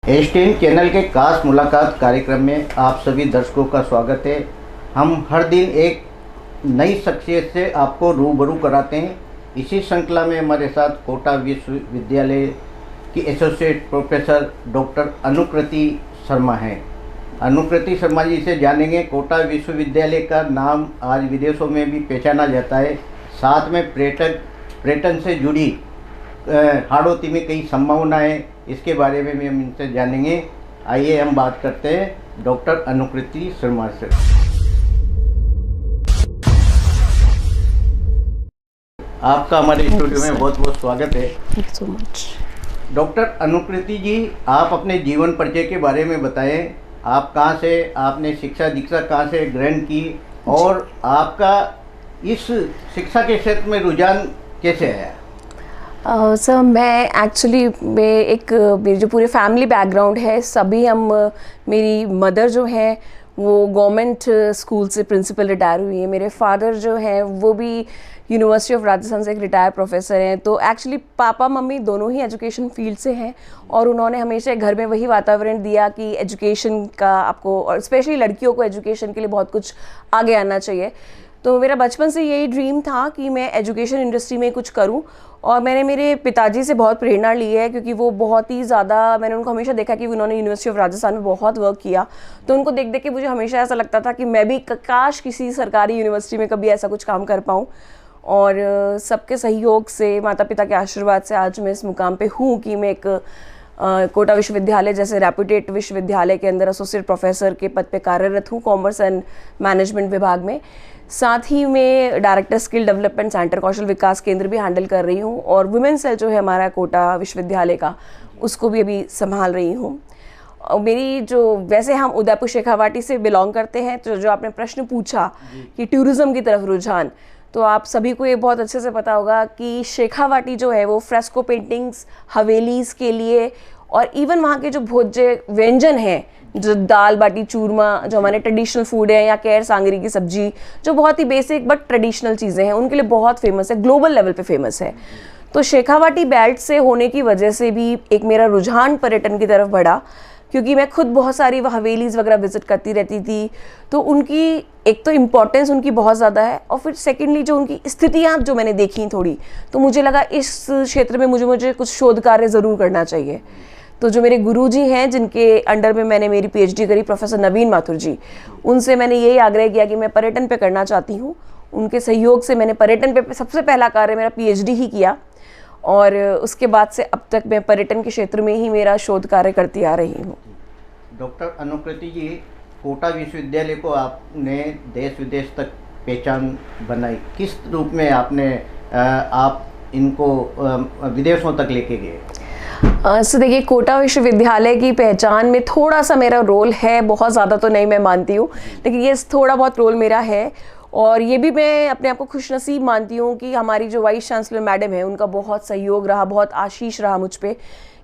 एस10 channel के खास मुलाकात कार्यक्रम में आप सभी दर्शकों का स्वागत है। हम हर दिन एक नई शख्सियत से आपको रूबरू कराते हैं। इसी श्रृंखला में हमारे साथ कोटा विश्वविद्यालय की एसोसिएट प्रोफेसर डॉक्टर अनुकृति शर्मा हैं। अनुकृति शर्मा जी से जानेंगे। कोटा विश्वविद्यालय का नाम आज विदेशों में भी पहचाना जाता है। साथ में पर्यटन से जुड़ी हाड़ौती में कई संभावनाएं, इसके बारे में भी हम इनसे जानेंगे। आइए हम बात करते हैं डॉक्टर अनुकृति शर्मा से। आपका हमारे स्टूडियो में बहुत बहुत स्वागत है। Thank you so much. Doctor Anukriti ji, आप अपने जीवन परिचय के बारे में बताएं। आप कहाँ से, आपने शिक्षा दीक्षा कहाँ से ग्रहण की और आपका इस शिक्षा के क्षेत्र में रुझान कैसे आया? सर मैं मेरी जो पूरे फैमिली बैकग्राउंड है, सभी हम मेरी मदर जो है वो गवर्नमेंट स्कूल से प्रिंसिपल रिटायर हुई है। मेरे फादर जो हैं वो भी यूनिवर्सिटी ऑफ राजस्थान से एक रिटायर प्रोफेसर हैं। तो एक्चुअली पापा मम्मी दोनों ही एजुकेशन फील्ड से हैं और उन्होंने हमेशा घर में वही वातावरण दिया कि एजुकेशन का आपको, और स्पेशली लड़कियों को एजुकेशन के लिए बहुत कुछ आगे आना चाहिए। तो मेरा बचपन से यही ड्रीम था कि मैं एजुकेशन इंडस्ट्री में कुछ करूं, और मैंने मेरे पिताजी से बहुत प्रेरणा ली है क्योंकि वो बहुत ही ज़्यादा, मैंने उनको हमेशा देखा कि उन्होंने यूनिवर्सिटी ऑफ राजस्थान में बहुत वर्क किया। तो उनको देख देख के मुझे हमेशा ऐसा लगता था कि मैं भी काश किसी सरकारी यूनिवर्सिटी में कभी ऐसा कुछ काम कर पाऊँ। और सबके सहयोग से, माता पिता के आशीर्वाद से आज मैं इस मुकाम पे हूँ कि मैं एक कोटा विश्वविद्यालय जैसे रेप्यूटेड विश्वविद्यालय के अंदर एसोसिएट प्रोफेसर के पद पे कार्यरत हूँ, कॉमर्स एंड मैनेजमेंट विभाग में। साथ ही मैं डायरेक्टर स्किल डेवलपमेंट सेंटर कौशल विकास केंद्र भी हैंडल कर रही हूँ, और वुमेन सेल जो है हमारा कोटा विश्वविद्यालय का, उसको भी अभी संभाल रही हूँ। और मेरी जो, वैसे हम उदयपुर शेखावाटी से बिलोंग करते हैं, तो जो आपने प्रश्न पूछा कि टूरिज़्म की तरफ रुझान, तो आप सभी को ये बहुत अच्छे से पता होगा कि शेखावाटी जो है वो फ्रेस्को पेंटिंग्स, हवेलीज़ के लिए, और इवन वहाँ के जो भोज्य व्यंजन हैं, जो दाल बाटी चूरमा जो हमारे ट्रेडिशनल फूड है, या केर सांगरी की सब्जी, जो बहुत ही बेसिक बट ट्रेडिशनल चीज़ें हैं, उनके लिए बहुत फेमस है, ग्लोबल लेवल पे फेमस है। तो शेखावाटी बेल्ट से होने की वजह से भी एक मेरा रुझान पर्यटन की तरफ बढ़ा, क्योंकि मैं खुद बहुत सारी हवेलीज़ वगैरह विजिट करती रहती थी। तो उनकी एक तो इम्पोर्टेंस उनकी बहुत ज़्यादा है, और फिर सेकेंडली जो उनकी स्थितियाँ जो मैंने देखी थोड़ी, तो मुझे लगा इस क्षेत्र में मुझे कुछ शोध कार्य ज़रूर करना चाहिए। तो जो मेरे गुरुजी हैं जिनके अंडर में मैंने मेरी पीएचडी करी, प्रोफेसर नवीन माथुर जी, उनसे मैंने यही आग्रह किया कि मैं पर्यटन पे करना चाहती हूँ। उनके सहयोग से मैंने पर्यटन पे सबसे पहला कार्य मेरा पीएचडी ही किया, और उसके बाद से अब तक मैं पर्यटन के क्षेत्र में ही मेरा शोध कार्य करती आ रही हूँ। डॉक्टर अनुकृति जी, कोटा विश्वविद्यालय को आपने देश विदेश तक पहचान बनाई, किस रूप में आपने आप इनको विदेशों तक लेके गए? सो देखिए, कोटा विश्वविद्यालय की पहचान में थोड़ा सा मेरा रोल है, बहुत ज़्यादा तो नहीं मैं मानती हूँ, लेकिन ये थोड़ा बहुत रोल मेरा है। और ये भी मैं अपने आप को खुशनसीब मानती हूँ कि हमारी जो वाइस चांसलर मैडम है, उनका बहुत सहयोग रहा, बहुत आशीष रहा मुझ पे,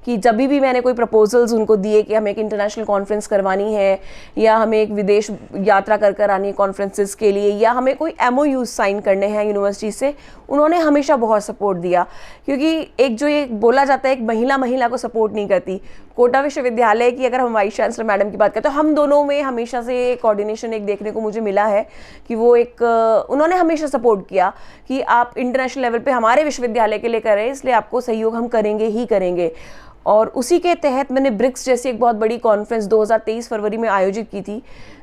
कि जब भी मैंने कोई प्रपोजल्स उनको दिए कि हमें एक इंटरनेशनल कॉन्फ्रेंस करवानी है, या हमें एक विदेश यात्रा कर आनी है कॉन्फ्रेंसेस के लिए, या हमें कोई MOU साइन करने हैं यूनिवर्सिटी से, उन्होंने हमेशा बहुत सपोर्ट दिया। क्योंकि एक जो ये बोला जाता है, एक महिला को सपोर्ट नहीं करती। कोटा विश्वविद्यालय की अगर हम वाइस चांसलर मैडम की बात करें, तो हम दोनों में हमेशा से कोऑर्डिनेशन एक देखने को मुझे मिला है कि वो एक, उन्होंने हमेशा सपोर्ट किया कि आप इंटरनेशनल लेवल पे हमारे विश्वविद्यालय के लिए कर रहे हैं, इसलिए आपको सहयोग हम करेंगे ही करेंगे। और उसी के तहत मैंने ब्रिक्स जैसी एक बहुत बड़ी कॉन्फ्रेंस 2023 फरवरी में आयोजित की थी,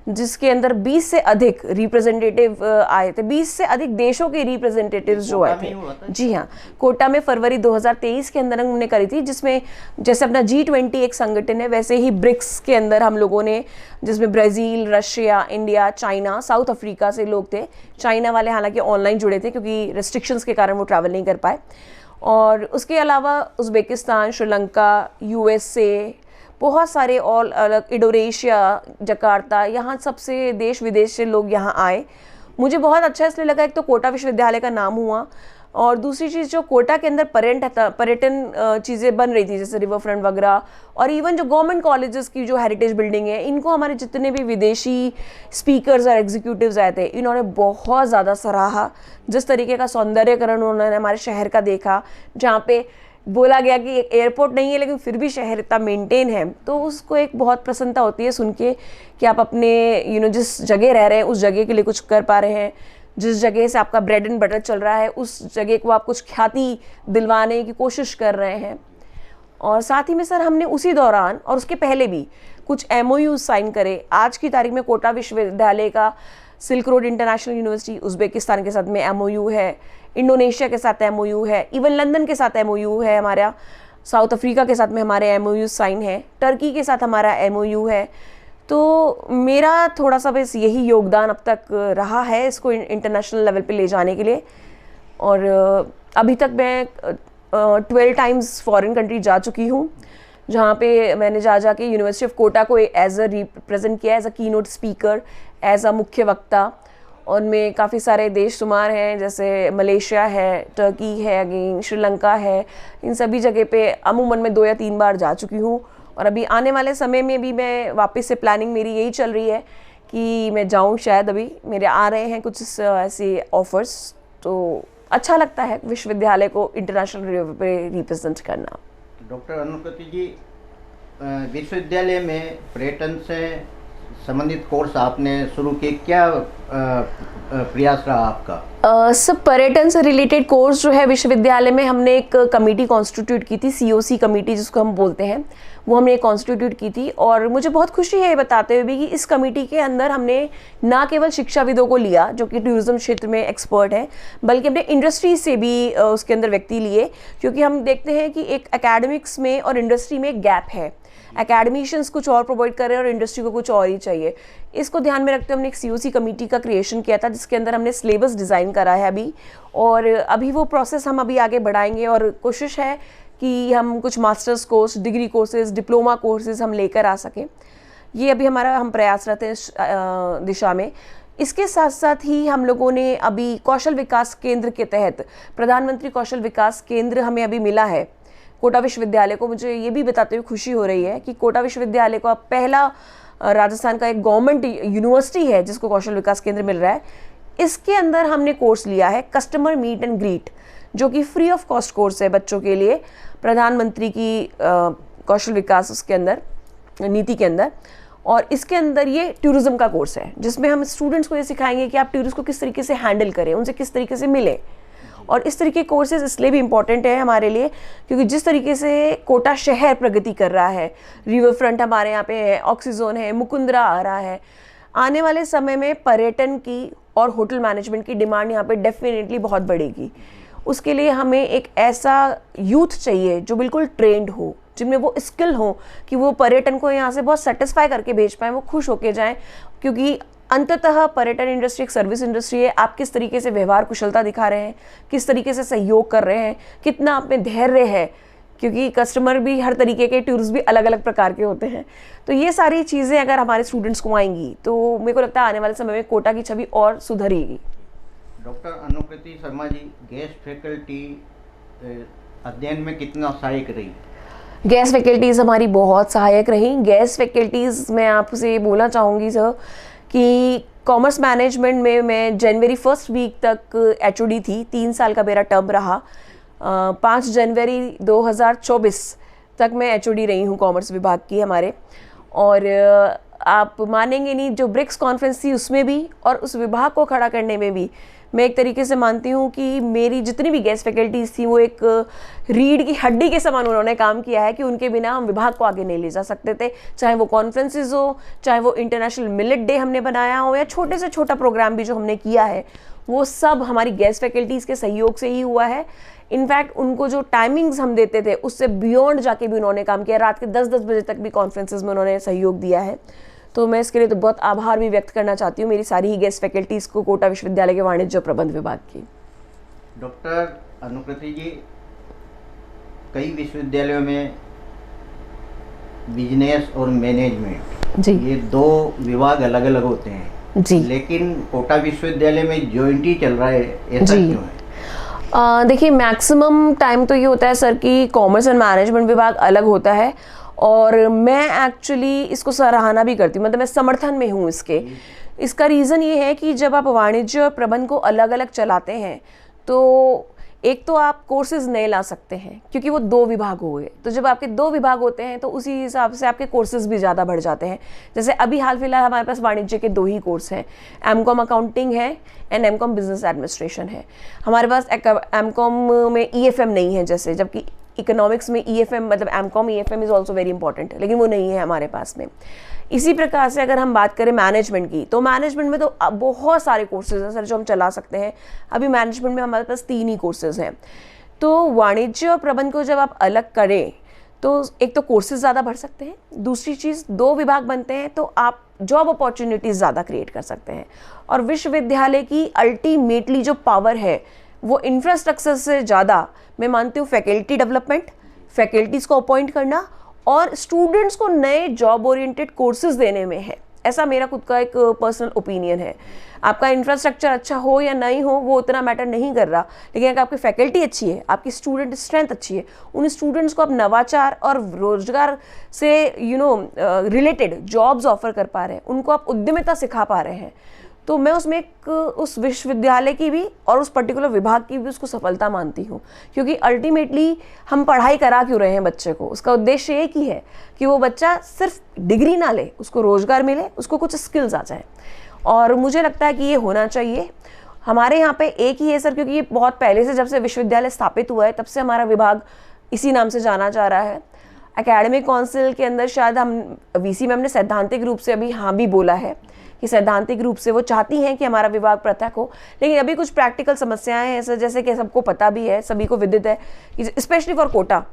जिसके अंदर 20 से अधिक रिप्रेजेंटेटिव आए थे, 20 से अधिक देशों के रिप्रेजेंटेटिव्स जो आए थे। जी हाँ, कोटा में फरवरी 2023 के अंदर हमने करी थी, जिसमें जैसे अपना G20 एक संगठन है, वैसे ही ब्रिक्स के अंदर हम लोगों ने, जिसमें Brazil, Russia, India, China, south Africa से लोग थे। चाइना वाले हालांकि ऑनलाइन जुड़े थे क्योंकि रेस्ट्रिक्शंस के कारण वो ट्रैवल नहीं कर पाए। और उसके अलावा उज़्बेकिस्तान, श्रीलंका, USA, बहुत सारे और अलग, इंडोनेशिया, जकार्ता, यहाँ सबसे देश विदेश से लोग यहाँ आए। मुझे बहुत अच्छा इसलिए लगा, एक तो कोटा विश्वविद्यालय का नाम हुआ, और दूसरी चीज़ जो कोटा के अंदर पर्यटन चीज़ें बन रही थी, जैसे रिवर फ्रंट वगैरह, और इवन जो गवर्नमेंट कॉलेजेस की जो हेरिटेज बिल्डिंग है, इनको हमारे जितने भी विदेशी स्पीकर्स और एग्जीक्यूटिव्स आए थे, इन्होंने बहुत ज़्यादा सराहा। जिस तरीके का सौंदर्यकरण उन्होंने हमारे शहर का देखा, जहाँ पे बोला गया कि एक एयरपोर्ट नहीं है लेकिन फिर भी शहर इतना मेंटेन है, तो उसको एक बहुत प्रसन्नता होती है सुन के कि आप अपने जिस जगह रह रहे हैं उस जगह के लिए कुछ कर पा रहे हैं, जिस जगह से आपका ब्रेड एंड बटर चल रहा है उस जगह को आप कुछ ख्याति दिलवाने की कोशिश कर रहे हैं। और साथ ही में सर हमने उसी दौरान और उसके पहले भी कुछ MOU साइन करे। आज की तारीख में कोटा विश्वविद्यालय का silk road international university Uzbekistan के साथ में MOU है, इंडोनेशिया के साथ MOU है, इवन लंदन के साथ MOU है, हमारा साउथ अफ्रीका के साथ में हमारे MOU साइन है, टर्की के साथ हमारा MOU है। तो मेरा थोड़ा सा बस यही योगदान अब तक रहा है इसको इंटरनेशनल लेवल पे ले जाने के लिए। और अभी तक मैं 12 टाइम्स फॉरेन कंट्री जा चुकी हूँ, जहाँ पे मैंने जाके यूनिवर्सिटी ऑफ कोटा को एज अ रिप्रेजेंट किया, एज अ की नोट स्पीकर, एज अ मुख्य वक्ता। उनमें काफ़ी सारे देश शुमार हैं, जैसे मलेशिया है, टर्की है, अगेन श्रीलंका है। इन सभी जगह पे अमूमन मैं 2 या 3 बार जा चुकी हूँ। और अभी आने वाले समय में भी मैं वापस से प्लानिंग मेरी यही चल रही है कि मैं जाऊँ, शायद अभी मेरे आ रहे हैं कुछ ऐसे ऑफर्स। तो अच्छा लगता है विश्वविद्यालय को इंटरनेशनल लेवल पे रिप्रेजेंट करना। डॉक्टर अनुकृति जी, विश्वविद्यालय में पर्यटन से संबंधित कोर्स आपने शुरू किए, क्या प्रयास रहा आपका? सब पर्यटन से रिलेटेड कोर्स जो है विश्वविद्यालय में हमने एक कमेटी कॉन्स्टिट्यूट की थी, COC कमेटी जिसको हम बोलते हैं, वो हमने कॉन्स्टिट्यूट की थी। और मुझे बहुत खुशी है ये बताते हुए भी कि इस कमेटी के अंदर हमने ना केवल शिक्षाविदों को लिया जो कि टूरिज्म क्षेत्र में एक्सपर्ट हैं, बल्कि हमने इंडस्ट्री से भी उसके अंदर व्यक्ति लिए, क्योंकि हम देखते हैं कि एक एकेडमिक्स में और इंडस्ट्री में एक गैप है। एकेडमिशियंस कुछ और प्रोवाइड कर रहे हैं और इंडस्ट्री को कुछ और ही चाहिए। इसको ध्यान में रखते हुए हमने एक COC कमेटी का क्रिएशन किया था, जिसके अंदर हमने सिलेबस डिज़ाइन करा है अभी। और अभी वो प्रोसेस हम अभी आगे बढ़ाएंगे और कोशिश है कि हम कुछ masters course, degree courses, diploma courses हम लेकर आ सकें। ये अभी हम प्रयासरत हैं इस दिशा में। इसके साथ साथ ही हम लोगों ने अभी कौशल विकास केंद्र के तहत प्रधानमंत्री कौशल विकास केंद्र हमें अभी मिला है कोटा विश्वविद्यालय को। मुझे ये भी बताते हुए खुशी हो रही है कि कोटा विश्वविद्यालय को अब पहला राजस्थान का एक गवर्नमेंट यूनिवर्सिटी है जिसको कौशल विकास केंद्र मिल रहा है। इसके अंदर हमने कोर्स लिया है कस्टमर मीट एंड ग्रीट, जो कि फ्री ऑफ कॉस्ट कोर्स है बच्चों के लिए, प्रधानमंत्री की कौशल विकास उसके अंदर नीति के अंदर। और इसके अंदर ये टूरिज्म का कोर्स है, जिसमें हम स्टूडेंट्स को ये सिखाएंगे कि आप टूरिस्ट को किस तरीके से हैंडल करें, उनसे किस तरीके से मिलें। और इस तरीके के कोर्सेज इसलिए भी इम्पॉर्टेंट है हमारे लिए क्योंकि जिस तरीके से कोटा शहर प्रगति कर रहा है, रिवर फ्रंट हमारे यहाँ पे है, ऑक्सीजोन है, मुकुंदरा आ रहा है, आने वाले समय में पर्यटन की और होटल मैनेजमेंट की डिमांड यहाँ पे डेफिनेटली बहुत बढ़ेगी। उसके लिए हमें एक ऐसा यूथ चाहिए जो बिल्कुल ट्रेंड हो, जिनमें वो स्किल हो कि वो पर्यटन को यहाँ से बहुत सेटिस्फाई करके भेज पाएँ, वो खुश होके जाएँ। क्योंकि अंततः पर्यटन इंडस्ट्री एक सर्विस इंडस्ट्री है। आप किस तरीके से व्यवहार कुशलता दिखा रहे हैं, किस तरीके से सहयोग कर रहे हैं, कितना आप में धैर्य है, क्योंकि कस्टमर भी हर तरीके के, टूरिस्ट भी अलग अलग प्रकार के होते हैं। तो ये सारी चीज़ें अगर हमारे स्टूडेंट्स को आएंगी तो मेरे को लगता है आने वाले समय में कोटा की छवि और सुधरेगी। डॉक्टर अनुकृति शर्मा जी, गेस्ट फैकल्टी अध्ययन में कितना सहायक रही? गेस्ट फैकल्टीज़ हमारी बहुत सहायक रही। गेस्ट फैकल्टीज़ मैं आपसे बोलना चाहूँगी सर कि कॉमर्स मैनेजमेंट में मैं जनवरी 1 वीक तक HOD थी, 3 साल का मेरा टर्म रहा। 5 जनवरी 2024 तक मैं HOD रही हूँ कॉमर्स विभाग की हमारे। और आप मानेंगे नहीं, जो ब्रिक्स कॉन्फ्रेंस थी उसमें भी और उस विभाग को खड़ा करने में भी मैं एक तरीके से मानती हूँ कि मेरी जितनी भी गेस्ट फैकल्टीज़ थी वो एक रीढ़ की हड्डी के समान उन्होंने काम किया है कि उनके बिना हम विभाग को आगे नहीं ले जा सकते थे। चाहे वो कॉन्फ्रेंसेस हो, चाहे वो इंटरनेशनल मिलेट डे हमने बनाया हो, या छोटे से छोटा प्रोग्राम भी जो हमने किया है, वो सब हमारी गेस्ट फैकल्टीज़ के सहयोग से ही हुआ है। इनफैक्ट उनको जो टाइमिंग्स हम देते थे उससे बियॉन्ड जाके भी उन्होंने काम किया। रात के 10-10 बजे तक भी कॉन्फ्रेंसेस में उन्होंने सहयोग दिया है। तो मैं इसके लिए तो बहुत आभार भी व्यक्त करना चाहती हूँ मेरी सारी ही गेस्ट फैकल्टीज़ को, कोटा विश्वविद्यालय के वाणिज्य प्रबंध विभाग की। डॉक्टर अनुकृति जी, कई विश्वविद्यालयों में बिजनेस और मैनेजमेंट जी, ये 2 विभाग अलग अलग होते हैं जी, लेकिन कोटा विश्वविद्यालय में जॉइंट ही चल रहा है, ऐसा जी। क्यों है? देखिए, मैक्सिमम टाइम तो ये होता है सर कि कॉमर्स एंड मैनेजमेंट विभाग अलग होता है, और मैं एक्चुअली इसको सराहना भी करती हूँ, मतलब मैं समर्थन में हूँ इसके। इसका रीज़न ये है कि जब आप वाणिज्य और प्रबंध को अलग अलग चलाते हैं तो एक तो आप कोर्सेज नए ला सकते हैं क्योंकि वो 2 विभाग हो गए, तो जब आपके 2 विभाग होते हैं तो उसी हिसाब से आपके कोर्सेज भी ज़्यादा बढ़ जाते हैं। जैसे अभी हाल फिलहाल हमारे पास वाणिज्य के 2 ही कोर्स हैं, एमकॉम अकाउंटिंग है एंड एमकॉम बिजनेस एडमिनिस्ट्रेशन है। हमारे पास एमकॉम में ईएफएम नहीं है जैसे, जबकि इकोनॉमिक्स में ईएफएम मतलब MCom EFM is also very important, लेकिन वो नहीं है हमारे पास में। इसी प्रकार से अगर हम बात करें मैनेजमेंट की, तो मैनेजमेंट में तो बहुत सारे कोर्सेज हैं सर जो हम चला सकते हैं। अभी मैनेजमेंट में हमारे पास 3 ही कोर्सेज हैं। तो वाणिज्य और प्रबंध को जब आप अलग करें तो एक तो कोर्सेज ज़्यादा बढ़ सकते हैं, दूसरी चीज़ 2 विभाग बनते हैं तो आप जॉब अपॉर्चुनिटीज़ ज़्यादा क्रिएट कर सकते हैं। और विश्वविद्यालय की अल्टीमेटली जो पावर है वो इंफ्रास्ट्रक्चर से ज़्यादा मैं मानती हूँ फैकल्टी डेवलपमेंट, फैकल्टीज़ को अपॉइंट करना और स्टूडेंट्स को नए जॉब ओरिएंटेड कोर्सेज देने में है। ऐसा मेरा खुद का एक पर्सनल ओपिनियन है। आपका इंफ्रास्ट्रक्चर अच्छा हो या नहीं हो वो उतना मैटर नहीं कर रहा, लेकिन अगर आपकी फैकल्टी अच्छी है, आपकी स्टूडेंट स्ट्रेंथ अच्छी है, उन स्टूडेंट्स को आप नवाचार और रोजगार से रिलेटेड जॉब्स ऑफर कर पा रहे हैं, उनको आप उद्यमिता सिखा पा रहे हैं, तो मैं उसमें एक उस विश्वविद्यालय की भी और उस पर्टिकुलर विभाग की भी उसको सफलता मानती हूँ। क्योंकि अल्टीमेटली हम पढ़ाई करा क्यों रहे हैं बच्चे को, उसका उद्देश्य एक ही है कि वो बच्चा सिर्फ डिग्री ना ले, उसको रोजगार मिले, उसको कुछ स्किल्स आ जाए। और मुझे लगता है कि ये होना चाहिए। हमारे यहाँ पे एक ही है सर, क्योंकि ये बहुत पहले से जब से विश्वविद्यालय स्थापित हुआ है तब से हमारा विभाग इसी नाम से जाना जा रहा है। एकेडमिक काउंसिल के अंदर शायद हम वीसी मैम ने सैद्धांतिक रूप से अभी हाँ भी बोला है कि सैद्धांतिक रूप से वो चाहती हैं कि हमारा विभाग पृथक हो, लेकिन अभी कुछ प्रैक्टिकल समस्याएं हैं सर, जैसे कि सबको पता भी है, सभी को विदित है कि स्पेशली फॉर कोटा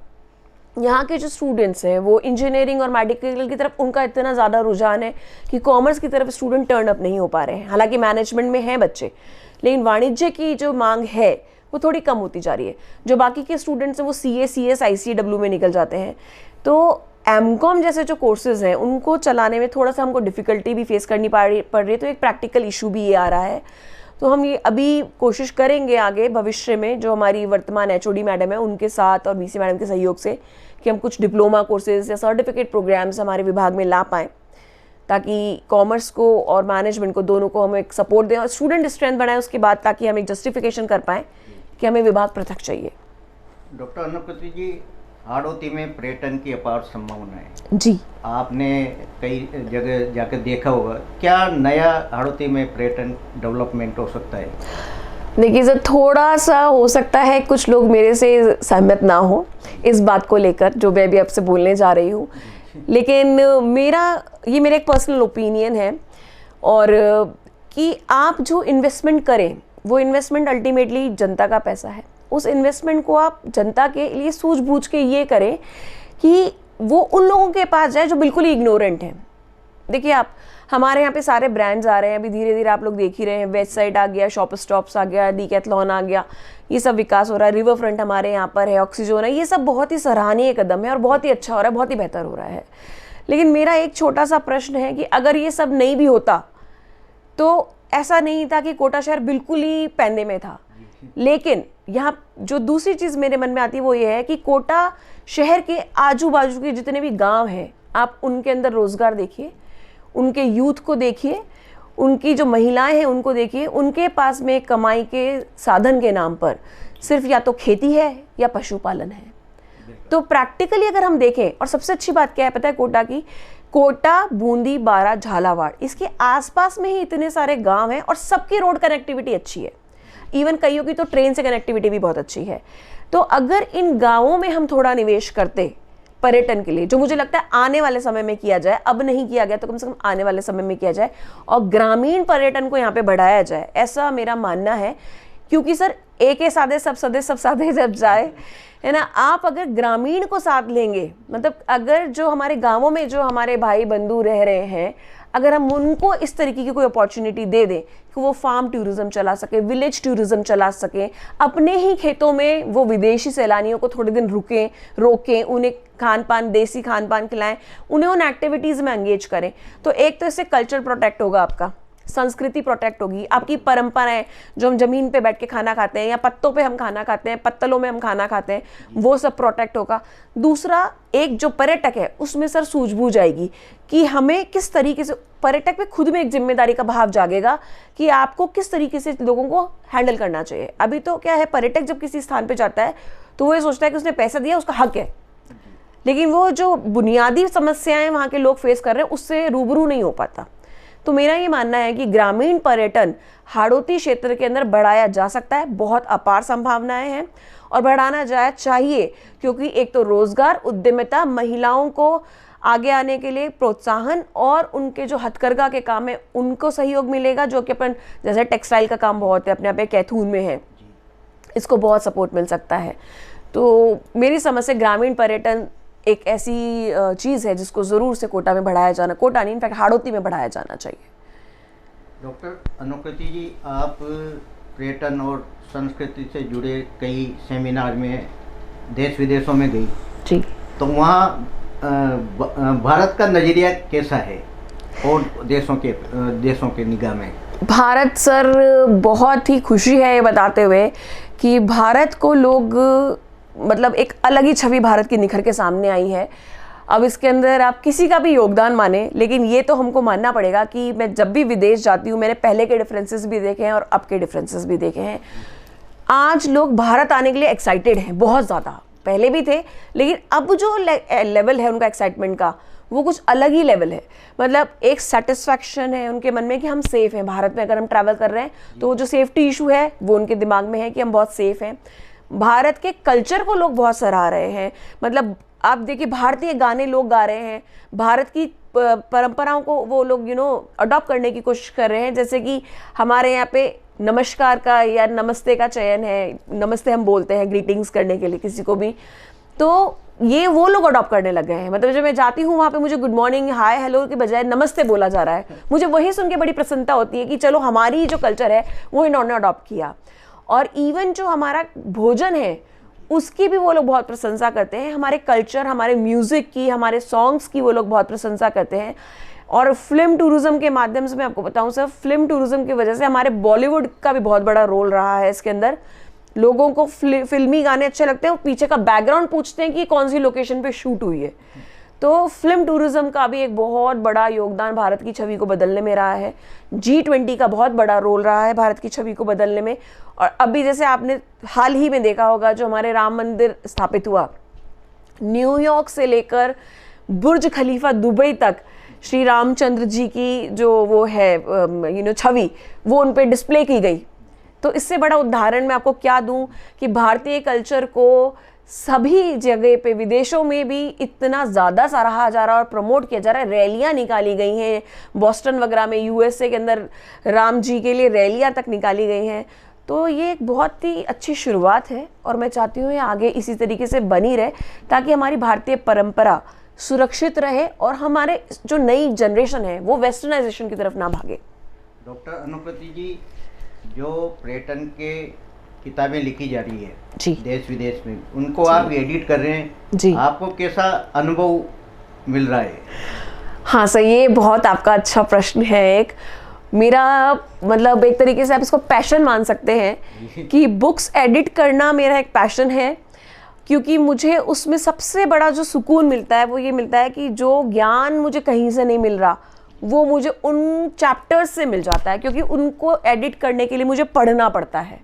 यहाँ के जो स्टूडेंट्स हैं वो इंजीनियरिंग और मेडिकल की तरफ उनका इतना ज़्यादा रुझान है कि कॉमर्स की तरफ स्टूडेंट टर्न अप नहीं हो पा रहे हैं। हालांकि मैनेजमेंट में हैं बच्चे, लेकिन वाणिज्य की जो मांग है वो थोड़ी कम होती जा रही है। जो बाकी के स्टूडेंट्स हैं वो सीए, सीएस, आईसीडब्ल्यू में निकल जाते हैं। तो एमकॉम जैसे जो कोर्सेज हैं उनको चलाने में थोड़ा सा हमको डिफ़िकल्टी भी फेस करनी पड़ रही है, तो एक प्रैक्टिकल इशू भी ये आ रहा है। तो हम ये अभी कोशिश करेंगे आगे भविष्य में जो हमारी वर्तमान एचओडी मैडम है उनके साथ और वीसी मैडम के सहयोग से कि हम कुछ डिप्लोमा कोर्सेज या सर्टिफिकेट प्रोग्राम्स हमारे विभाग में ला पाएँ, ताकि कॉमर्स को और मैनेजमेंट को दोनों को हम एक सपोर्ट दें और स्टूडेंट स्ट्रेंथ बनाएं उसके बाद, ताकि हम एक जस्टिफिकेशन कर पाएँ कि हमें विभाग पृथक चाहिए। डॉक्टर अन्नपूर्ति जी, हाड़ौती में पर्यटन की अपार संभावना है जी, आपने कई जगह जाकर देखा होगा, क्या नया हाड़ौती में पर्यटन डेवलपमेंट हो सकता है? देखिए सर, थोड़ा सा हो सकता है कुछ लोग मेरे से सहमत ना हो इस बात को लेकर जो मैं भी आपसे बोलने जा रही हूँ, लेकिन ये मेरा एक पर्सनल ओपिनियन है। और कि आप जो इन्वेस्टमेंट करें वो इन्वेस्टमेंट अल्टीमेटली जनता का पैसा है। उस इन्वेस्टमेंट को आप जनता के लिए सूझबूझ के ये करें कि वो उन लोगों के पास जाए जो बिल्कुल ही इग्नोरेंट हैं। देखिए, आप हमारे यहाँ पे सारे ब्रांड्स आ रहे हैं, अभी धीरे धीरे आप लोग देख ही रहे हैं, वेबसाइट आ गया, शॉप स्टॉप्स आ गया, डीकैथलॉन आ गया, ये सब विकास हो रहा है, रिवर फ्रंट हमारे यहाँ पर है, ऑक्सीजन है, ये सब बहुत ही सराहनीय कदम है और बहुत ही अच्छा हो रहा है, बहुत ही बेहतर हो रहा है। लेकिन मेरा एक छोटा सा प्रश्न है कि अगर ये सब नहीं भी होता तो ऐसा नहीं था कि कोटा शहर बिल्कुल ही पैंदे में था। लेकिन यहाँ जो दूसरी चीज़ मेरे मन में आती है वो ये है कि कोटा शहर के आजू बाजू के जितने भी गांव हैं, आप उनके अंदर रोज़गार देखिए, उनके यूथ को देखिए, उनकी जो महिलाएं हैं उनको देखिए, उनके पास में कमाई के साधन के नाम पर सिर्फ या तो खेती है या पशुपालन है। तो प्रैक्टिकली अगर हम देखें, और सबसे अच्छी बात क्या है पता है कोटा की, कोटा, बूंदी, बारा, झालावाड़, इसके आसपास में ही इतने सारे गांव हैं और सबकी रोड कनेक्टिविटी अच्छी है। इवन कईयों की तो ट्रेन से कनेक्टिविटी भी बहुत अच्छी है। तो अगर इन गांवों में हम थोड़ा निवेश करते पर्यटन के लिए, जो मुझे लगता है आने वाले समय में किया जाए, अब नहीं किया गया तो कम से कम आने वाले समय में किया जाए, और ग्रामीण पर्यटन को यहाँ पे बढ़ाया जाए, ऐसा मेरा मानना है। क्योंकि सर एक साधे सब साधे जब जाए, है ना, आप अगर ग्रामीण को साथ लेंगे, मतलब अगर जो हमारे गाँवों में जो हमारे भाई बंधु रह रहे हैं, अगर हम उनको इस तरीके की कोई अपॉर्चुनिटी दे दें कि वो फार्म टूरिज्म चला सके, विलेज टूरिज्म चला सके, अपने ही खेतों में वो विदेशी सैलानियों को थोड़े दिन रोकें, उन्हें खान पान, देसी खान पान खिलाएं, उन्हें उन एक्टिविटीज़ में एंगेज करें, तो एक तो इससे कल्चर प्रोटेक्ट होगा आपका, संस्कृति प्रोटेक्ट होगी, आपकी परंपराएं, जो हम ज़मीन पे बैठ के खाना खाते हैं या पत्तों पे हम खाना खाते हैं, पत्तलों में हम खाना खाते हैं, वो सब प्रोटेक्ट होगा। दूसरा, एक जो पर्यटक है उसमें सर सूझबूझ आएगी कि हमें किस तरीके से, पर्यटक पे खुद में एक जिम्मेदारी का भाव जागेगा कि आपको किस तरीके से लोगों को हैंडल करना चाहिए। अभी तो क्या है, पर्यटक जब किसी स्थान पे जाता है तो वो ये सोचता है कि उसने पैसा दिया, उसका हक है, लेकिन वो जो बुनियादी समस्याएं वहाँ के लोग फेस कर रहे हैं उससे रूबरू नहीं हो पाता। तो मेरा ये मानना है कि ग्रामीण पर्यटन हाड़ौती क्षेत्र के अंदर बढ़ाया जा सकता है, बहुत अपार संभावनाएं हैं और बढ़ाना जाए चाहिए, क्योंकि एक तो रोजगार, उद्यमिता, महिलाओं को आगे आने के लिए प्रोत्साहन और उनके जो हथकरघा के काम है उनको सहयोग मिलेगा, जो कि अपन जैसे टेक्सटाइल का काम बहुत है, अपने यहाँ पे कैथून में है, इसको बहुत सपोर्ट मिल सकता है। तो मेरी समझ से ग्रामीण पर्यटन एक ऐसी चीज़ है जिसको ज़रूर से कोटा में बढ़ाया जाना, कोटा नहीं, इनफैक्ट हाड़ौती में बढ़ाया जाना चाहिए। डॉक्टर अनुकृति जी, आप पर्यटन और संस्कृति से जुड़े कई सेमिनार में देश विदेशों में गई जी, तो वहाँ भारत का नज़रिया कैसा है और देशों के निगाह में? भारत सर, बहुत ही खुशी है ये बताते हुए कि भारत को लोग, मतलब एक अलग ही छवि भारत की निखर के सामने आई है। अब इसके अंदर आप किसी का भी योगदान माने, लेकिन ये तो हमको मानना पड़ेगा कि मैं जब भी विदेश जाती हूँ, मैंने पहले के डिफरेंसेस भी देखे हैं और अब के डिफरेंसेस भी देखे हैं। आज लोग भारत आने के लिए एक्साइटेड हैं, बहुत ज़्यादा, पहले भी थे, लेकिन अब जो लेवल है उनका एक्साइटमेंट का, वो कुछ अलग ही लेवल है। मतलब एक सेटिस्फैक्शन है उनके मन में कि हम सेफ़ हैं भारत में, अगर हम ट्रैवल कर रहे हैं तो वो जो सेफ्टी इशू है वो उनके दिमाग में है कि हम बहुत सेफ़ हैं। भारत के कल्चर को लोग बहुत सराह रहे हैं, मतलब आप देखिए भारतीय गाने लोग गा रहे हैं, भारत की परंपराओं को वो लोग अडॉप्ट करने की कोशिश कर रहे हैं। जैसे कि हमारे यहाँ पे नमस्कार का या नमस्ते का चयन है, नमस्ते हम बोलते हैं ग्रीटिंग्स करने के लिए किसी को भी, तो ये वो लोग अडॉप्ट करने लग गए हैं। मतलब जब मैं जाती हूँ वहाँ पे मुझे गुड मॉर्निंग, हाय, हेलो के बजाय नमस्ते बोला जा रहा है। मुझे वही सुन के बड़ी प्रसन्नता होती है कि चलो हमारी जो कल्चर है वो इन्होंने अडॉप्ट किया। और इवन जो हमारा भोजन है उसकी भी वो लोग बहुत प्रशंसा करते हैं, हमारे कल्चर, हमारे म्यूज़िक की, हमारे सॉन्ग्स की वो लोग बहुत प्रशंसा करते हैं। और फिल्म टूरिज़्म के माध्यम से मैं आपको बताऊं सर, फिल्म टूरिज़्म की वजह से हमारे बॉलीवुड का भी बहुत बड़ा रोल रहा है इसके अंदर। लोगों को फिल्मी गाने अच्छे लगते हैं, वो पीछे का बैकग्राउंड पूछते हैं कि कौन सी लोकेशन पे शूट हुई है। तो फिल्म टूरिज़्म का भी एक बहुत बड़ा योगदान भारत की छवि को बदलने में रहा है। G20 का बहुत बड़ा रोल रहा है भारत की छवि को बदलने में। और अभी जैसे आपने हाल ही में देखा होगा जो हमारे राम मंदिर स्थापित हुआ, न्यूयॉर्क से लेकर बुर्ज खलीफा दुबई तक श्री रामचंद्र जी की जो वो है छवि, वो उन पे डिस्प्ले की गई। तो इससे बड़ा उदाहरण मैं आपको क्या दूं कि भारतीय कल्चर को सभी जगह पे, विदेशों में भी इतना ज़्यादा सराहा जा रहा है और प्रमोट किया जा रहा है। रैलियाँ निकाली गई हैं बॉस्टन वगैरह में, USA के अंदर राम जी के लिए रैलियाँ तक निकाली गई हैं। तो ये एक बहुत ही अच्छी शुरुआत है और मैं चाहती हूँ ये आगे इसी तरीके से बनी रहे, ताकि हमारी भारतीय परंपरा सुरक्षित रहे और हमारे जो नई जनरेशन है वो वेस्टर्नाइजेशन की तरफ ना भागे। डॉक्टर अनुकृति जी, जो पर्यटन के किताबें लिखी जा रही है जी, देश विदेश में, उनको आप एडिट कर रहे हैं जी, आपको कैसा अनुभव मिल रहा है? हाँ सर, ये बहुत आपका अच्छा प्रश्न है। एक मेरा मतलब एक तरीके से आप इसको पैशन मान सकते हैं कि बुक्स एडिट करना मेरा एक पैशन है, क्योंकि मुझे उसमें सबसे बड़ा जो सुकून मिलता है वो ये मिलता है कि जो ज्ञान मुझे कहीं से नहीं मिल रहा वो मुझे उन चैप्टर्स से मिल जाता है, क्योंकि उनको एडिट करने के लिए मुझे पढ़ना पड़ता है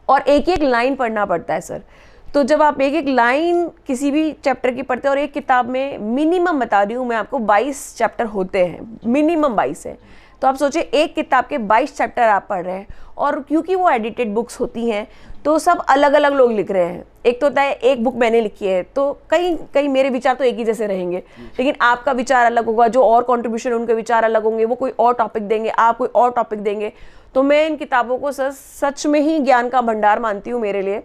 और एक एक लाइन पढ़ना पड़ता है सर। तो जब आप एक एक लाइन किसी भी चैप्टर की पढ़ते हैं, और एक किताब में मिनिमम बता रही हूँ मैं आपको 22 चैप्टर होते हैं, मिनिमम 22 है, तो आप सोचिए एक किताब के 22 चैप्टर आप पढ़ रहे हैं। और क्योंकि वो एडिटेड बुक्स होती हैं तो सब अलग अलग लोग लिख रहे हैं। एक तो होता है एक बुक मैंने लिखी है तो कहीं मेरे विचार तो एक ही जैसे रहेंगे, लेकिन आपका विचार अलग होगा, जो और कंट्रीब्यूशन उनके विचार अलग होंगे, वो कोई और टॉपिक देंगे, आप कोई और टॉपिक देंगे। तो मैं इन किताबों को सच में ही ज्ञान का भंडार मानती हूँ मेरे लिए,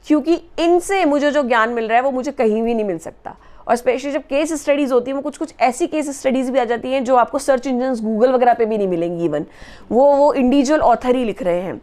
क्योंकि इनसे मुझे जो ज्ञान मिल रहा है वो मुझे कहीं भी नहीं मिल सकता। और स्पेशली जब केस स्टडीज़ होती हैं, वो कुछ ऐसी केस स्टडीज़ भी आ जाती हैं जो आपको सर्च इंजन गूगल वगैरह पे भी नहीं मिलेंगी, इवन वो इंडिविजुअल ऑथर ही लिख रहे हैं।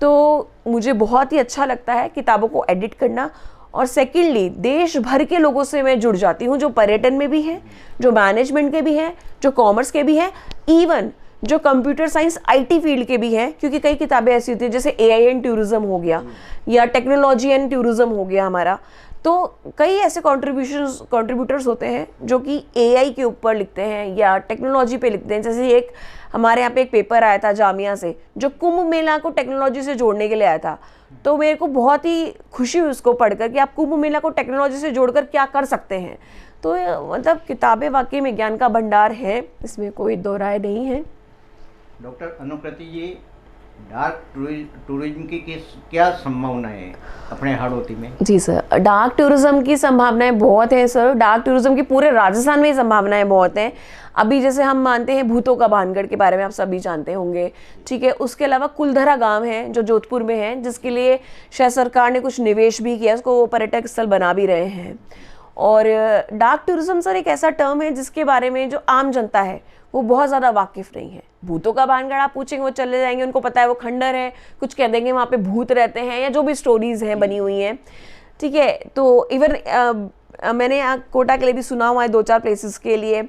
तो मुझे बहुत ही अच्छा लगता है किताबों को एडिट करना। और सेकेंडली, देश भर के लोगों से मैं जुड़ जाती हूँ, जो पर्यटन में भी हैं, जो मैनेजमेंट के भी हैं, जो कॉमर्स के भी हैं, इवन जो कंप्यूटर साइंस आईटी फील्ड के भी हैं, क्योंकि कई किताबें ऐसी होती है जैसे एआई एंड टूरिज्म हो गया या टेक्नोलॉजी एंड टूरिज्म हो गया हमारा, तो कई ऐसे कंट्रीब्यूटर्स होते हैं जो कि एआई के ऊपर लिखते हैं या टेक्नोलॉजी पे लिखते हैं। जैसे एक हमारे यहाँ पे एक पेपर आया था जामिया से जो कुंभ मेला को टेक्नोलॉजी से जोड़ने के लिए आया था, तो मेरे को बहुत ही खुशी हुई उसको पढ़कर कि आप कुंभ मेला को टेक्नोलॉजी से जोड़कर क्या कर सकते हैं। तो मतलब किताबें वाकई में ज्ञान का भंडार है, इसमें कोई दो राय नहीं है। डॉक्टर अनुकृति जी, डार्क टूरिज्म की क्या संभावनाएं हैं अपने हाड़ौती में? जी सर, डार्क टूरिज्म की संभावनाएं बहुत हैं सर। डार्क टूरिज्म की पूरे राजस्थान में ही संभावनाएं बहुत हैं। अभी जैसे हम मानते हैं भूतों का भानगढ़ के बारे में आप सभी जानते होंगे, ठीक है। उसके अलावा कुलधरा गांव है जो जोधपुर में है, जिसके लिए शायद सरकार ने कुछ निवेश भी किया, उसको पर्यटक स्थल बना भी रहे हैं। और डार्क टूरिज्म सर एक ऐसा टर्म है जिसके बारे में जो आम जनता है वो बहुत ज़्यादा वाकिफ़ नहीं है। भूतों का भानगढ़ आप पूछेंगे वो चले जाएंगे, उनको पता है वो खंडर है, कुछ कह देंगे वहाँ पे भूत रहते हैं या जो भी स्टोरीज़ हैं बनी हुई हैं, ठीक है। तो इवन मैंने कोटा के लिए भी सुना हुआ है 2-4 प्लेसेस के लिए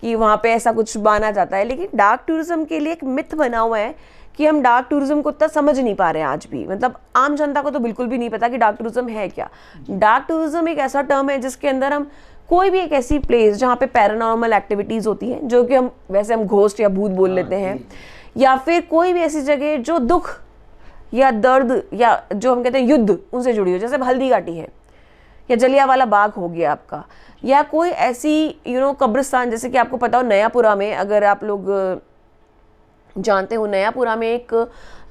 कि वहाँ पे ऐसा कुछ माना जाता है। लेकिन डार्क टूरिज्म के लिए एक मिथ बना हुआ है कि हम डार्क टूरिज्म को इतना समझ नहीं पा रहे हैं आज भी। मतलब आम जनता को तो बिल्कुल भी नहीं पता कि डार्क टूरिज्म है क्या। डार्क टूरिज्म एक ऐसा टर्म है जिसके अंदर हम कोई भी एक ऐसी प्लेस जहाँ पे पैरानॉर्मल एक्टिविटीज़ होती हैं, जो कि हम घोस्ट या भूत बोल लेते हैं, या फिर कोई भी ऐसी जगह जो दुख या दर्द या जो हम कहते हैं युद्ध उनसे जुड़ी हो, जैसे हल्दी घाटी है या जलियांवाला बाग हो गया आपका, या कोई ऐसी कब्रिस्तान, जैसे कि आपको पता हो नयापुरा में, अगर आप लोग जानते हो नयापुरा में एक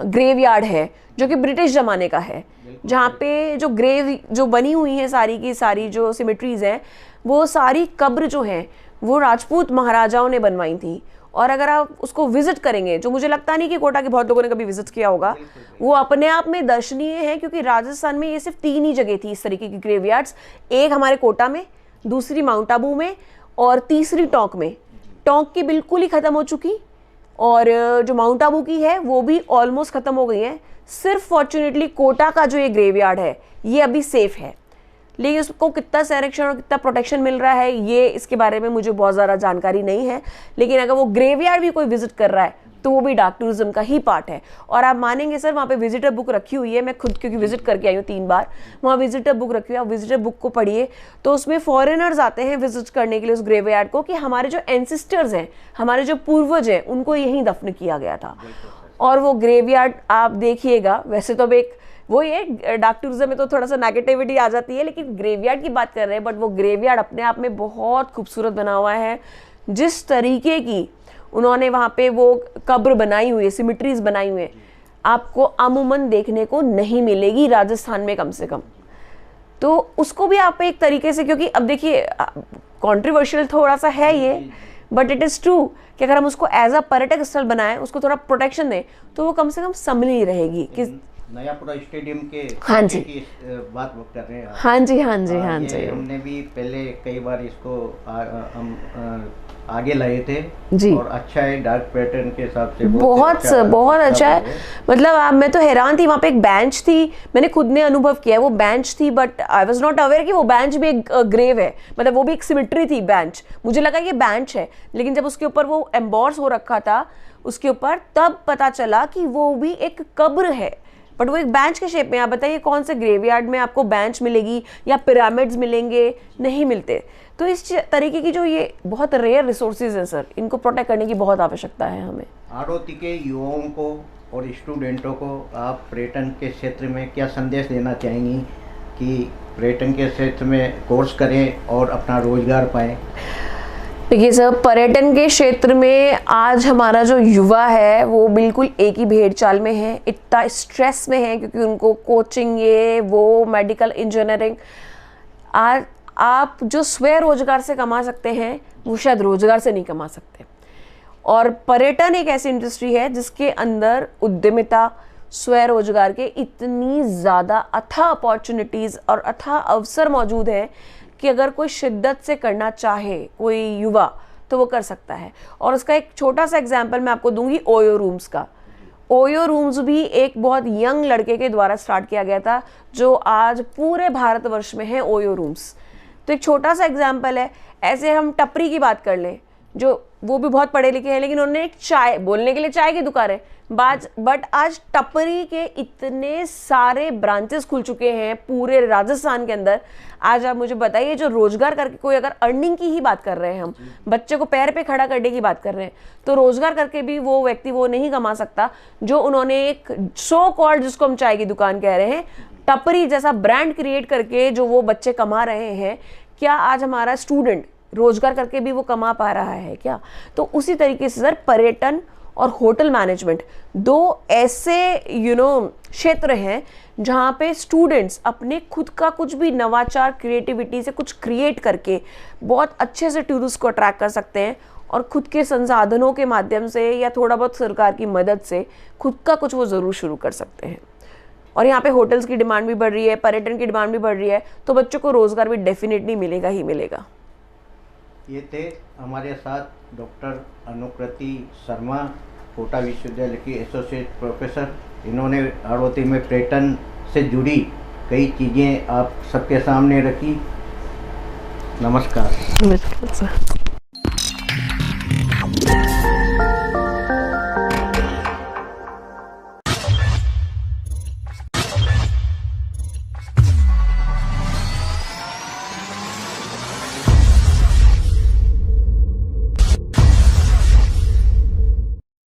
ग्रेवयार्ड है जो कि ब्रिटिश ज़माने का है, जहाँ पे जो ग्रेव जो बनी हुई हैं सारी की सारी जो सिमेट्रीज हैं वो सारी कब्र जो हैं वो राजपूत महाराजाओं ने बनवाई थी। और अगर आप उसको विजिट करेंगे, जो मुझे लगता नहीं कि कोटा के बहुत लोगों ने कभी विजिट किया होगा, वो अपने आप में दर्शनीय है, क्योंकि राजस्थान में ये सिर्फ 3 ही जगह थी इस तरीके की ग्रेवयार्ड्स। एक हमारे कोटा में, दूसरी माउंट आबू में और तीसरी टोंक में। टोंक की बिल्कुल ही ख़त्म हो चुकी और जो माउंट आबू की है वो भी ऑलमोस्ट ख़त्म हो गई है। सिर्फ फॉर्चुनेटली कोटा का जो ये ग्रेवयार्ड है ये अभी सेफ है, लेकिन उसको कितना संरक्षण और कितना प्रोटेक्शन मिल रहा है ये इसके बारे में मुझे बहुत ज़्यादा जानकारी नहीं है। लेकिन अगर वो ग्रेवयार्ड भी कोई विजिट कर रहा है तो वो भी डार्क टूरिज्म का ही पार्ट है। और आप मानेंगे सर, वहाँ पे विजिटर बुक रखी हुई है, मैं खुद क्योंकि विजिट करके आई हूँ 3 बार, वहाँ विजिटर बुक रखी हुई है। आप विजिटर बुक को पढ़िए तो उसमें फॉरेनर्स आते हैं विजिट करने के लिए उस ग्रेवयार्ड को, कि हमारे जो एंसेस्टर्स हैं, हमारे जो पूर्वज हैं, उनको यहीं दफन किया गया था। और वो ग्रेवयार्ड आप देखिएगा, वैसे तो अब एक वो ये डार्क टूरिज्म में तो थोड़ा सा नेगेटिविटी आ जाती है, लेकिन ग्रेवयार्ड की बात कर रहे हैं, बट वो ग्रेवयार्ड अपने आप में बहुत खूबसूरत बना हुआ है। जिस तरीके की उन्होंने वहाँ पे वो कब्र बनाई हुई है, सिमिट्रीज बनाई हुई है, आपको अमूमन देखने को नहीं मिलेगी राजस्थान में कम से कम। तो उसको भी आप एक तरीके से, क्योंकि अब देखिए कॉन्ट्रोवर्शियल थोड़ा सा है ये, बट इट इज़ ट्रू कि अगर हम उसको एज अ पर्यटक स्थल बनाएं, उसको थोड़ा प्रोटेक्शन दें, तो वो कम से कम संभली रहेगी। कि नयापुरा स्टेडियम के हाँ जी की बात कर रहे हैं। हाँ जी हाँ जी हाँ जी, हमने भी पहले कई बार इसको हम आगे लाए थे जी। और अच्छा है, डार्क पैटर्न के हिसाब से बहुत अच्छा है। मतलब मैं तो हैरान थी, वहाँ पे एक बेंच थी, मैंने खुद ने अनुभव किया, वो बेंच थी, but I was not aware कि वो बेंच भी एक ग्रेव है, मतलब वो भी एक सिमेट्री थी बेंच। मुझे लगा ये बेंच है, लेकिन जब उसके ऊपर वो एम्बॉर्स हो रखा था उसके ऊपर, तब पता चला कि वो भी एक कब्र है, बट वो एक बेंच के शेप में। आप बताइए कौन से ग्रेवयार्ड में आपको बेंच मिलेगी या पिरामिड्स मिलेंगे? नहीं मिलते। तो इस तरीके की जो ये बहुत रेयर रिसोर्सेज हैं सर, इनको प्रोटेक्ट करने की बहुत आवश्यकता है हमें। हाड़ौती के युवाओं को और स्टूडेंटों को आप पर्यटन के क्षेत्र में क्या संदेश देना चाहेंगी कि पर्यटन के क्षेत्र में कोर्स करें और अपना रोजगार पाएं? देखिए सर, पर्यटन के क्षेत्र में आज हमारा जो युवा है वो बिल्कुल एक ही भेड़ चाल में है, इतना स्ट्रेस में है, क्योंकि उनको कोचिंग, ये वो, मेडिकल, इंजीनियरिंग। आज आप जो स्वयं रोजगार से कमा सकते हैं वो शायद रोजगार से नहीं कमा सकते। और पर्यटन एक ऐसी इंडस्ट्री है जिसके अंदर उद्यमिता, स्वयं रोजगार के इतनी ज़्यादा अथाह अपॉर्चुनिटीज़ और अथाह अवसर मौजूद हैं कि अगर कोई शिद्दत से करना चाहे कोई युवा तो वो कर सकता है। और उसका एक छोटा सा एग्जांपल मैं आपको दूंगी ओयो रूम्स का। ओयो रूम्स भी एक बहुत यंग लड़के के द्वारा स्टार्ट किया गया था, जो आज पूरे भारतवर्ष में है ओयो रूम्स। तो एक छोटा सा एग्जांपल है। ऐसे हम टपरी की बात कर लें, जो वो भी बहुत पढ़े लिखे हैं, लेकिन उन्होंने एक चाय, बोलने के लिए चाय की दुकान है बट आज टपरी के इतने सारे ब्रांचेस खुल चुके हैं पूरे राजस्थान के अंदर। आज आप मुझे बताइए, जो रोजगार करके कोई अगर अर्निंग की ही बात कर रहे हैं, हम बच्चे को पैर पे खड़ा करने की बात कर रहे हैं, तो रोजगार करके भी वो व्यक्ति वो नहीं कमा सकता जो उन्होंने एक सो कॉल्ड, जिसको हम चाय की दुकान कह रहे हैं, टपरी जैसा ब्रांड क्रिएट करके जो वो बच्चे कमा रहे हैं। क्या आज हमारा स्टूडेंट रोजगार करके भी वो कमा पा रहा है क्या? तो उसी तरीके से सर, पर्यटन और होटल मैनेजमेंट दो ऐसे क्षेत्र हैं जहाँ पे स्टूडेंट्स अपने खुद का कुछ भी नवाचार, क्रिएटिविटी से कुछ क्रिएट करके बहुत अच्छे से टूरिस्ट को अट्रैक्ट कर सकते हैं और खुद के संसाधनों के माध्यम से या थोड़ा बहुत सरकार की मदद से खुद का कुछ वो ज़रूर शुरू कर सकते हैं। और यहाँ पे होटल्स की डिमांड भी बढ़ रही है, पर्यटन की डिमांड भी बढ़ रही है, तो बच्चों को रोज़गार भी डेफिनेटली मिलेगा ही मिलेगा। ये थे हमारे साथ डॉक्टर अनुकृति शर्मा, कोटा विश्वविद्यालय की एसोसिएट प्रोफेसर। इन्होंने हाड़ौती में पर्यटन से जुड़ी कई चीज़ें आप सबके सामने रखी। नमस्कार। बिल्कुल सर।